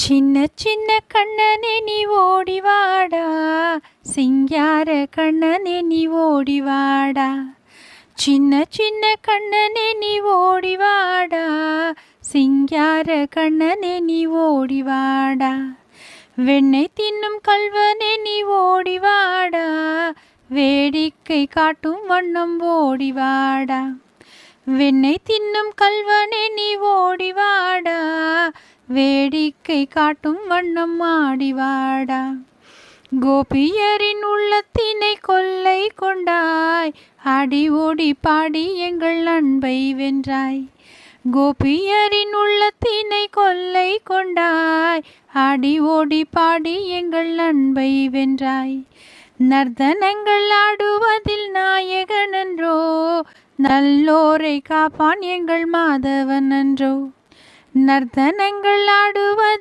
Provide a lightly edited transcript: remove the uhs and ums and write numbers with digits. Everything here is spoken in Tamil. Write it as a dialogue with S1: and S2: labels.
S1: சின்ன சின்ன கண்ணனே நீ ஓடிவாடா, சிங்கார கண்ணனே நீ ஓடிவாடா. சின்ன சின்ன கண்ணனே நீ ஓடிவாடா, சிங்கார கண்ணனே நீ ஓடிவாடா. வெண்ணெய் தின்னும் கல்வனே நீ ஓடிவாடா, வேடிக்கை காட்டும் வண்ணம் ஓடிவாடா. வெண்ணெய் தின்னும் கல்வனே நீ ஓடிவாடா, வேடிக்கை காட்டும் வண்ணம் ஆடிவாடா. கோபியரின் உள்ளத்தினை கொள்ளை கொண்டாய், ஆடி ஓடி பாடி எங்கள் அன்பை வென்றாய். கோபியரின் உள்ளத்தினை கொள்ளை கொண்டாய், ஆடி ஓடி பாடி எங்கள் அன்பை வென்றாய். நர்த்தனங்கள் ஆடுவதில் நாயகன் என்றோ, நல்லோரை காப்பான் எங்கள் மாதவன் என்றோ. நர்த்தனங்கள் ஆடுவதில்